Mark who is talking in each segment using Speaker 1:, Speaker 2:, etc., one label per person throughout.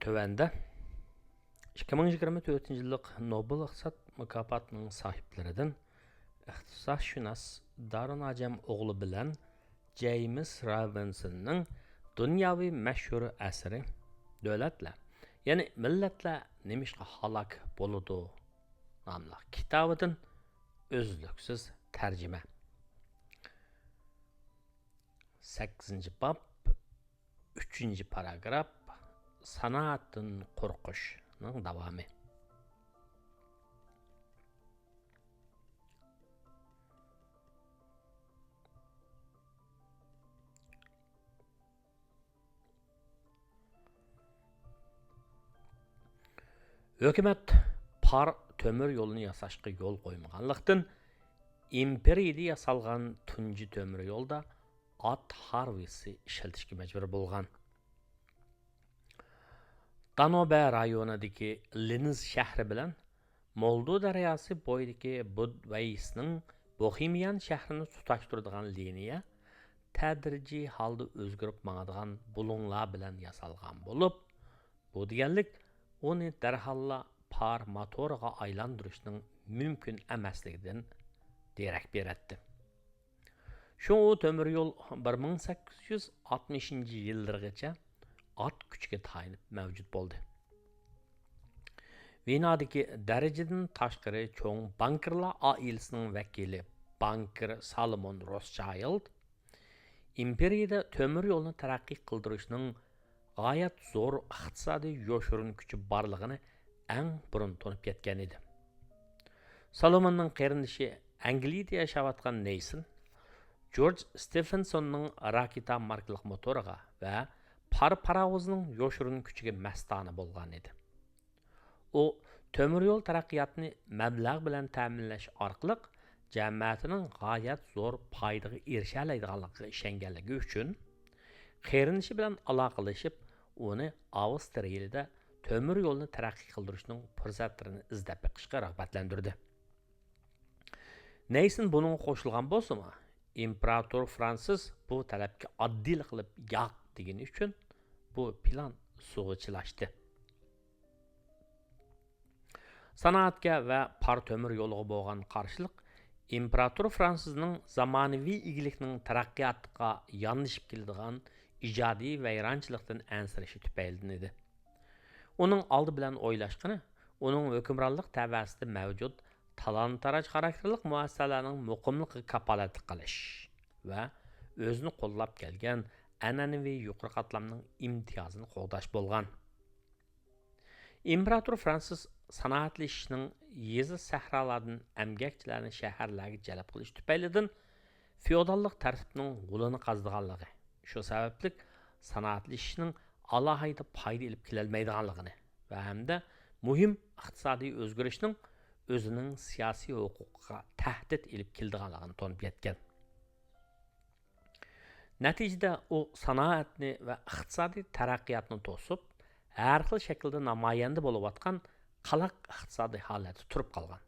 Speaker 1: Tövəndə 2024 yıllık Nobel İqtisad mükafatının sahiplerinden iqtisadşünas Darren Acem oğlu bilen James Robinson'ның dünyavi məşhur əsəri Dövlətlə, yəni millətlə nemişqə halak boludu namlı kitabıdın özlüksüz tərcümə. 8. bab 3. paragraf Sanaatın qorquşunun davamı. Hökumət par tömür yolunu yasaşqa yol qoymağanlıqdan imperiyada yasalğan tunji tömür yolda at harvisi işlətishə məcbur bolğan. Danube rayonidagi Linz shahri bilan Moldo daryosi bo'yidagi Budweisning Bohemian shahrini tutashtiradigan liniya tadrijiy holda o'zgarib mangadigan bulunglar bilan yasalgan bo'lib, bu deganlik uni darhalla par motoriga aylantirishning mumkin emasligidan derak beradi. Şu tömür yol 1860-yillargacha at kuchiga tayinib mavjud bo'ldi. Vinadagi darajadan tashqari cho'ng bankirlar oilasining vakili banker Salomon Rothschild imperiyada tömür yolni taraqqiy qildirishning g'oyat zo'r iqtisodiy yo'shirin kuchi borligini eng burun to'nib ketgan edi. Salomonning qarindoshi Angliyada yashayotgan Neyson George Stephensonning raketa markalik motoriga va paravozning yo'shirin kuchiga mastona bo'lgan edi. U tömür yo'l taraqqiyotini mablag' bilan ta'minlash orqali jamiyatining g'oyat zo'r foydaga erisha oladiganligiga ishonganligi uchun qarindoshi bilan aloqalashib, uni Avstriyada tömür yo'lni taraqqiy qildirishning fursatlarini izlab chiqishga rag'batlantirdi. Neyson buning qo'shilgan bo'lsa-mu, imperator Fransiz bu talabga oddiy qilib yo'q degani uchun bu plan suvg'ichilashdi. Sanoatga va par tömür yo'liga bo'lgan qarshilik imperator Fransizning zamonaviy egilikning taraqqiyotiga yondashib keladigan ijodiy vayronchilikdan ansirashi tufaylidan edi. Uning oldi bilan o'ylashqini, uning hukmronlik tavasida mavjud talon-taroj xarakterlik muassasalarning muqimligiga kapolat qilish va o'zini qo'llab kelgan an'anaviy yuqori qatlamning imtiyozini qo'g'dash bo'lgan. İmperator Fransiz sanoatlashishning yezi sahrolardan amgakchilarni shaharlarga jalb qilish tufaylidan feodallik tartibning g'ulini qazdiganligi, shu sababli sanoatlashishning alohida foyda olib kelolmaydiganligini va hamda muhim iqtisodiy o'zgarishning o'zining siyosiy huquqiga tahdid olib keladiganligini to'nib yetgan. Natijada u sanoatni va iqtisodiy taraqqiyotni to'sib, har xil shaklda namoyanda bo'layotgan qalaq iqtisodiy holatda turib qolgan.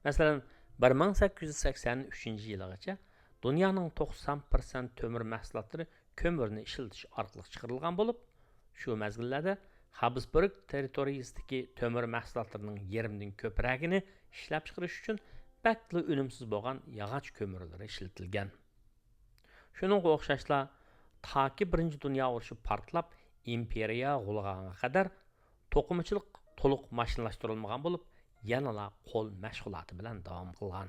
Speaker 1: Masalan, 1883-yilgacha dunyoning 90% tömür mahsulotlari ko'mirni ishlatish orqali chiqarilgan bo'lib, shu mezgillarda Habsburg territoriyasidagi tömür mahsulotlarining yarmidan ko'pragini ishlab chiqarish uchun bakli unumsiz bo'lgan yog'och ko'mirlari ishlatilgan. Shuningga o'xshashla taki 1-Dunyo urushi portlab imperiya g'ulg'anga qadar to'qimachilik to'liq mashinalashtirilmagan bo'lib, yanala qo'l mashg'uloti bilan davom qilgan.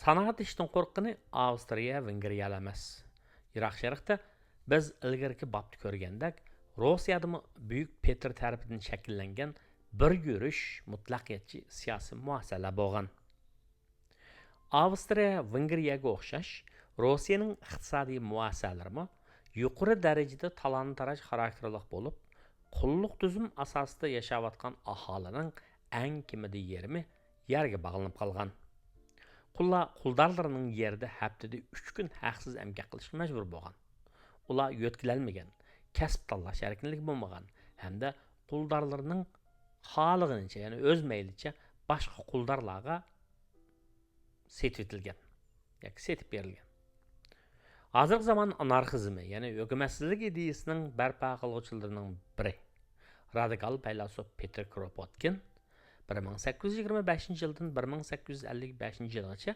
Speaker 1: Sanoat ishdan qo'rqqani Avstriya, Vengriya emas. Iroq sharqda biz ilgariki bobda ko'rgandek, Rossiyada Buyuk Petr tarafidan shakllangan bir yurish mutlaqiyatchi siyosiy muassasalar bo'lgan. Avstriya, Vengriyaga o'xshash Rossiyaning iqtisodiy muassasalari yuqori darajada talon-taroj xarakterlik bo'lib, qulluq tuzum asosida yashayotgan aholining eng kamida yarmi yerga bog'lanib qolgan. Quldarlarning yerda haftada 3 kun haqsiz emgak qilishga majbur bo'lgan. Ular yo'tkilolmagan, kasb tanlash erkinligi bo'lmagan hamda quldarlarning xohlaganicha, ya'ni o'z maylicha boshqa quldarlarga setib etilgan yoki setib berilgan. Hozirgi zamon anarxizmi, ya'ni hukumatsizlik ideyasining barpo qiluvchilarining biri radikal faylasuf Peter Kropotkin 1825 yildan 1855 yilgacha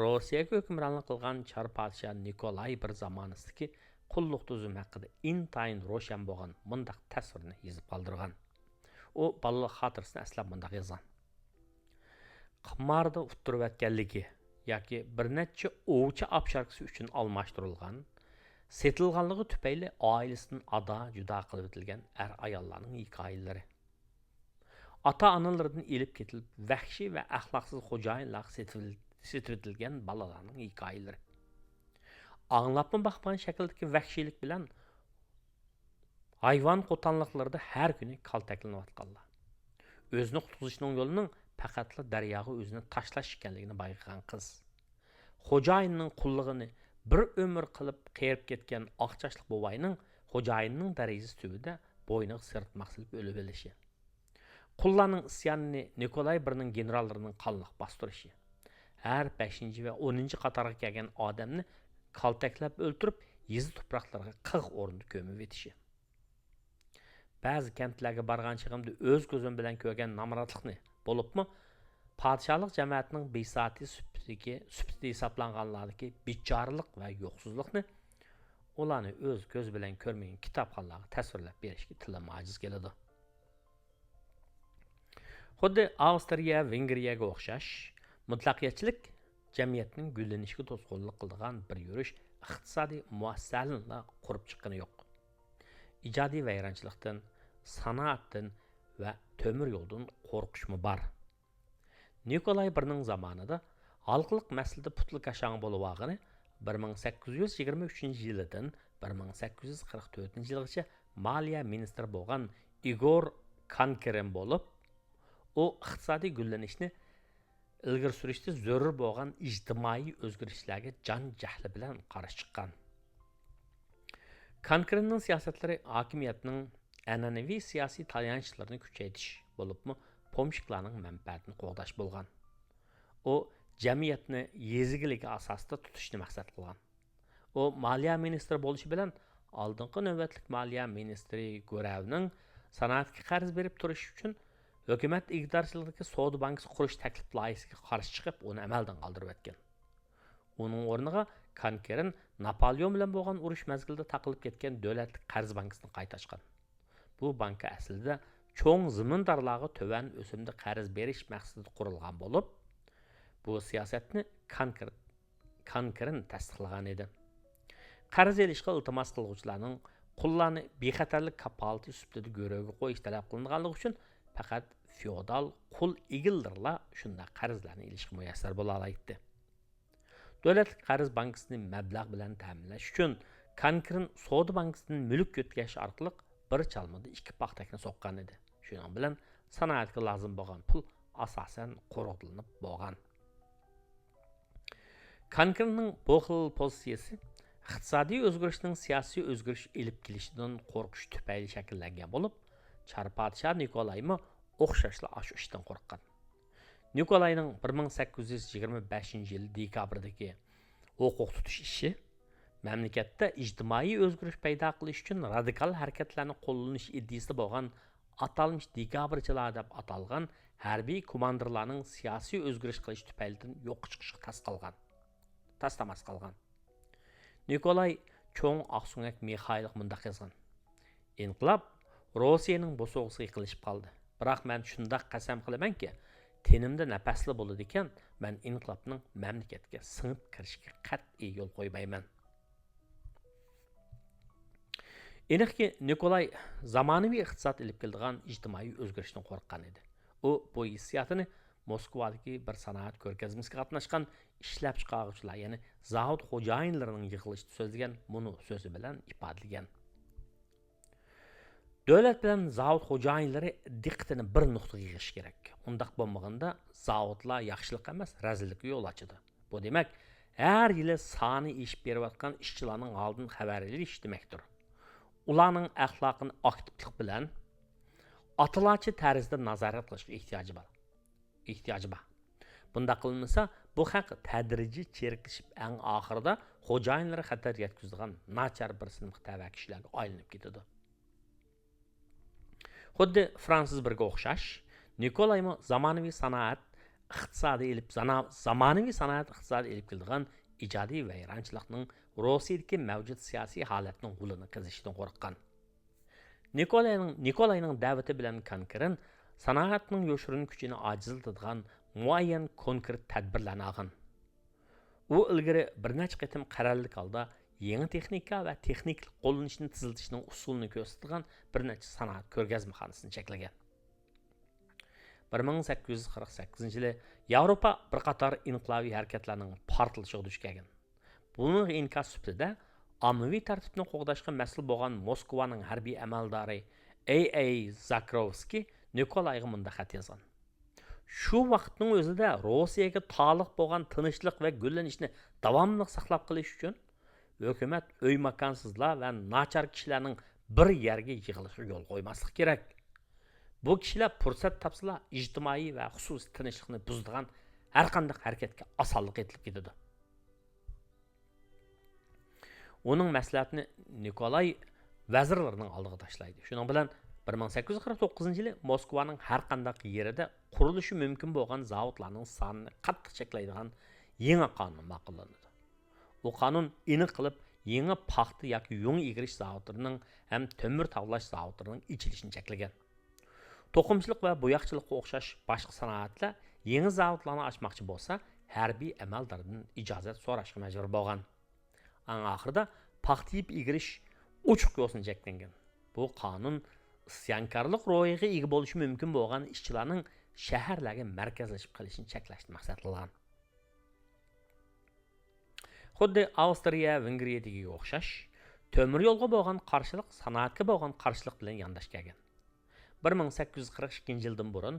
Speaker 1: Rossiyaga hukmronlik qilgan Çar podsho Nikolay bir zamonasidagi qulluq tuzum haqida intayin ro'shan bo'lgan mundaq tasvirni yozib qoldirgan. U balaliq xotirasini aslab mundaq yozgan. Qimorda utirayotganligi yoki bir necha ovchi apsharkisi uchun almashtirilgan, setilganligi tufayli oilasidan juda qilib o'tilgan ayollarning hikoyalari. Ata-analaridan elib ketilib, vahshiy va axloqsiz xo'jayinlar setilgan balalarning hikoyalari. Anlapmı baxman şəkildəki vəhşilik bilən hayvan qotanlıqlarda hər günü kaltəklanıb atqanlar. Özünü qutuluşunun yolunun faqatla daryoga özünü tashlash ekanligini bayqagan qiz. Xo'jayinning qulligini bir ömür qilib qiyirib ketgan oqchashliq bovayning xo'jayinning darajasi tubida bo'yniga sirtmoq silib o'lib olishi. Qullarning isyonini Nikolay Ining generallarining qonliq bostirishi. Har 5 va 10 qatorga kelgan odamni kaltaklab o'ltirib, yezi tuproqlarga qig' o'rnida ko'mib etishi. Ba'zi kentlarga borgan chig'imda o'z ko'zim bilan ko'rgan namratlikni bo'libmi, podshohlik jamiyatining besati supti hisoblanganlardagi bechoralik va yo'qsizlikni ularni o'z ko'z bilan ko'rmagan kitobxonlarga tasvirlab berishga tilim ojiz keladi. Xuddi Avstriya, Vengriyaga o'xshash mutlaqiyatchilik jamiyatning gullanishiga to'sqinlik qiladigan bir yurish iqtisodiy muassasalarni qurib chiqqani yo'q. Ijodiy vayronchilikdan, sanoatdan va temir yo'ldan qo'rqishmi bor. Nikolay Ining zamonida xalqlik masalada putli qashang bo'lib olgani 1823 yildan 1844 yilgacha moliya ministri bo'lgan Igor Kankerin bo'lib, u iqtisodiy gullanishni ilgari surishda zarur bo'lgan ijtimoiy o'zgarishlarga jon jahli bilan qarshi chiqqan. Kankerinning siyosatlari hokimiyatning an'anaviy siyosiy tayanchlarni kuchaytirish bo'libmi, pomshiklarning manfaatini qo'g'dash bo'lgan. U jamiyatni yezigiligi asosida tutishni maqsad qilgan. U moliya ministri bo'lishi bilan oldingi navbatlik moliya ministri Go'ravning sanoatga qarz berib turish uchun hukumat iqtidorchiligidagi savdo bankasi qurish taklif loyihasiga qarshi chiqib, uni amaldan qoldirib o'tgan. Uning o'rniga Kankerin Napoleon bilan bo'lgan urush mazgilida taqilib ketgan davlatlik qarz bankasini qayta ochgan. Bu banka aslida cho'ng zimindorlarga to'van o'simda qarz berish maqsadida qurilgan bo'lib, bu siyosatni Kankerin tasdiqlagan edi. Qarz elishga iltimos qiluvchilarning qullarni bexatarlik kapolati sifatida go'rovga qo'yish talab qilinganligi uchun faqat feodal qul egildirlar shunda qarzlarni ilishga muyassar bo'la oladi. Davlat qarz bankasini mablag' bilan ta'minlash uchun Kankerin savdo bankasidan mulk o'tkazish orqali bir chalmada ikki paxtakni so'qqan edi. Shuning bilan sanoatga lozim bo'lgan pul asosan qo'riqlanib bo'lgan. Kankerinning bu xil pozitsiyasi iqtisodiy o'zgarishning siyosiy o'zgarish elib kelishidan qo'rqish tufayli shakllangan bo'lib, Çar podsho Nikolaymi o'xshashli shu ishdan qo'rqqan. Nikolayning 1825 yil dekabrdagi huquq tutish ishi mamlakatda ijtimoiy o'zgarish paydo qilish uchun radikal harakatlarni qo'llanish iddiasida bo'lgan atalmış dekabrchilar deb atalgan harbiy komandirlarning siyosiy o'zgarish qilish tufaylidan yo'q chiqishga tastamas qolgan. Nikolay cho'ng Oqsunak Mixaylik mundaq yozgan. Inqilob Rossiyaning bu so'g'isiga yiqilishib qoldi. Biroq men shundaq qasam qilamanki, tenimda nafasli bo'ladi ekan, men inqilobning mamlakatga singib kirishga qat'iy yo'l qo'ymayman. Aniqki, Nikolay zamonaviy iqtisod ilib keladigan ijtimoiy o'zgarishdan qo'rqqan edi. U bu hissiyotini Moskvadagi bir sanoat ko'rgazmasiga qatnashgan ishlab chiqaruvchilar, ya'ni zavod xo'jayinlarining yig'ilishida so'zlagan bunu so'zi bilan ifodalagan. Davlat bilan zavod xo'jayinlari diqqatini bir nuqtaga yig'ish kerak. Undaq bo'lmaganda zavodlar yaxshilik emas, razillikka yo'l ochadi. Bu demak, har yili soni ish berayotgan ishchilarning oldin xabar olish demakdir. Ularning axloqini aktivlik bilan atalachi tarzda nazorat qilishga ehtiyoji bor. Bunda qilinmasa, bu haq tadrijiy cheriklashib, eng oxirida xo'jayinlari xatar yetkazadigan nachar bir sinf tava kishilarga aylanib ketadi. Xuddi Fransız birga o'xshash, Nikolaymi zamonaviy sanoat iqtisodiy elib keladigan ijodiy vayronchilikning Rossiyadagi mavjud siyosiy holatning g'ulini qizishidan qo'rqqan. Nikolayning da'vati bilan Kankirin sanoatning yoshirin kuchini ojizlatadigan muayyan konkret tadbirlarni olgan. U ilgari bir necha qitim qarorlik holda yangi texnika va texnik qo'llanishni tiziltishning usulini ko'rsatgan bir necha sanoat ko'rgazmaxonasini cheklagan. 1848-yili Yevropa bir qator inqilobiy harakatlarning portlashiga duch kelgan. Buning inkas sifatida ommaviy tartibni qo'g'dashga mas'ul bo'lgan Moskvaning harbiy amaldori A.A. Zakrovskiy Nikolayga munda xat yozgan. Shu vaqtning o'zida Rossiyaga taalluq bo'lgan tinchlik va gullanishni davomli saqlab qolish uchun hukumat uy makonsizlar va nachar kishilarning bir yerga yig'ilishiga yo'l qo'ymaslik kerak. Bu kishilar fursat topsalar ijtimoiy va xususiy tinchlikni buzadigan har qanday harakatga osonlik etilib ketadi. Uning maslahatini Nikolay vazirlarining oldiga tashlaydi. Shuning bilan 1849-yili Moskvaning har qanday yerida qurilishi mumkin bo'lgan zavodlarning sonini qattiq cheklaydigan yangi qonun ma'qullanadi. Bu qonun aniq qilib yangi paxta yoki yung egirish zavodlarining ham temir tavlash zavodlarining ichilishini cheklagan. To'qimchilik va bo'yoqchilikqa o'xshash boshqa sanoatlar yangi zavodlarni ochmoqchi bo'lsa, harbiy amaldordan ijozat so'rashga majbur bo'lgan. Oxirida paxta yeb egirish ochiq yo'lni cheklangan. Bu qonun isyankorlik ro'yiga ega bo'lishi mumkin bo'lgan ishchilarning shaharlarga markazlashib qolishini cheklashni maqsadlagan. Xuddi Avstriya, Vengriyadagi o'xshash, temir yo'lga bo'lgan qarshilik sanoatga bo'lgan qarshilik bilan yondosh kelgan. 1842-yildan burun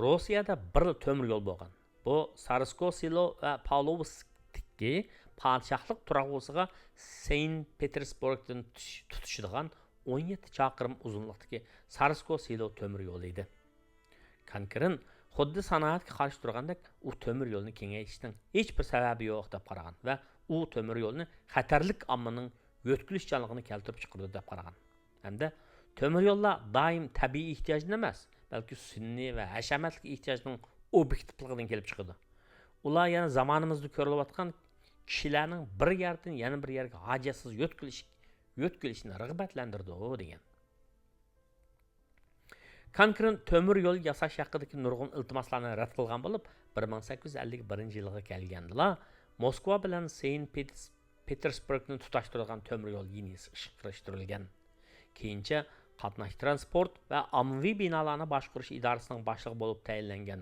Speaker 1: Rossiyada bir temir yo'l bo'lgan. Bu Sarsko Silo va Pavlovskdagi podshohlik turag'usiga Saint Petersburgdan tutishadigan 17 chaqirim uzunlikdagi Sarsko Silo temir yo'li edi. Kankirin xuddi sanoatga qarshi turgandek u temir yo'lni kengaytirishning hech bir sababi yo'q deb qaragan va u temir yo'lni xatarlik ommaning yo'tkilishchanligini keltirib chiqardi deb qaragan. Hamda temir yo'llar doim tabiiy ehtiyojdan emas, balki sun'iy va hashamatli ehtiyojning obyektivligidan kelib chiqadi. Ular yana zamonimizda ko'rilayotgan kishilarning bir yerdan yana bir yerga hojatsiz yo'tkilishni rag'batlantirdi degan. Kankirin temir yo'l yasash haqidagi nurg'un iltimoslarni rad qilgan bo'lib, 1851-yilga kelgandilar Moskva bilan Saint Petersburgni tutashtirgan temir yo'l liniyasi ishga keyincha qatnash transport va ommaviy binolarni boshqarish idorasining boshlig'i bo'lib tayinlangan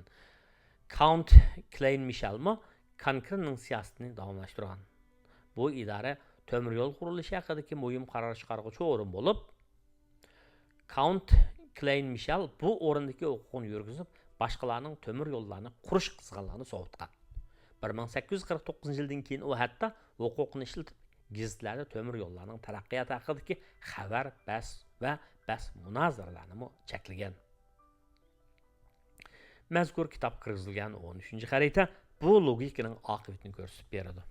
Speaker 1: Count Klein Michelmi Kankirinning siyosatini davomlashtirgan. Bu idora temir yo'l qurilishi haqidagi muhim qaror chiqaruvchi o'rin bo'lib, Count Klein Michel bu o'rindagi huquqni yurgizib, boshqalarning temir yo'llarini qurish qizg'anlarini sovutgan. 1849-yildan keyin u hatto huquqni ishlatib, gazetlarda temir yo'llarining taraqqiyoti haqidagi xabar, bas munozaralarni cheklagan. Mazkur kitob kirgizilgan 13-xarita bu logikaning oqibatini ko'rsatib beradi.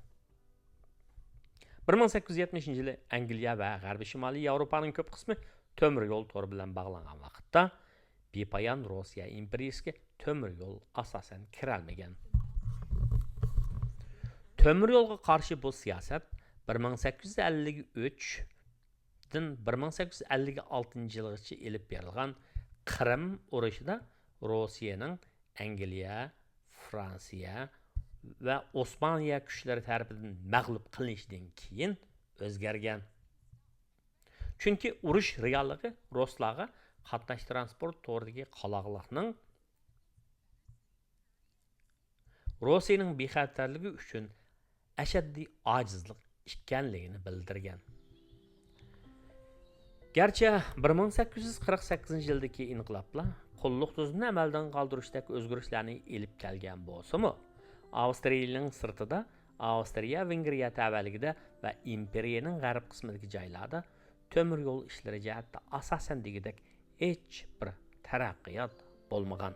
Speaker 1: 1870-yili Angliya va G'arbiy Shimoliy Yevropaning ko'p qismi temir yo'l to'ri bilan bog'langan vaqtda bepoyon Rossiya imperiyasiga temir yo'l asosan kirolmagan. Temir yo'lga qarshi bu siyosat 1853 dan 1856-yilgacha elib berilgan Qrim urushida Rossiyaning Angliya, Fransiya va Osmoniya kuchlari tarafidan mag'lub qilinishidan keyin o'zgargan. Chunki urush realligi ruslarga qatnash transport to'ridagi qaloqlikning Rossiyaning bexatarligi uchun ashaddiy ojizlik ekanligini bildirgan. Garchi 1848-yildagi inqiloblar qulluq tuzumini amaldan qoldirishdagi o'zgarishlarni elib kelgan bo'lsa-mu, Avstriyaning sirtida, Avstriya Vengriya tavalligida va imperiyaning g'arb qismidagi joylarda temir yo'l ishlari jihatda asosan degidek hech bir taraqqiyot bo'lmagan.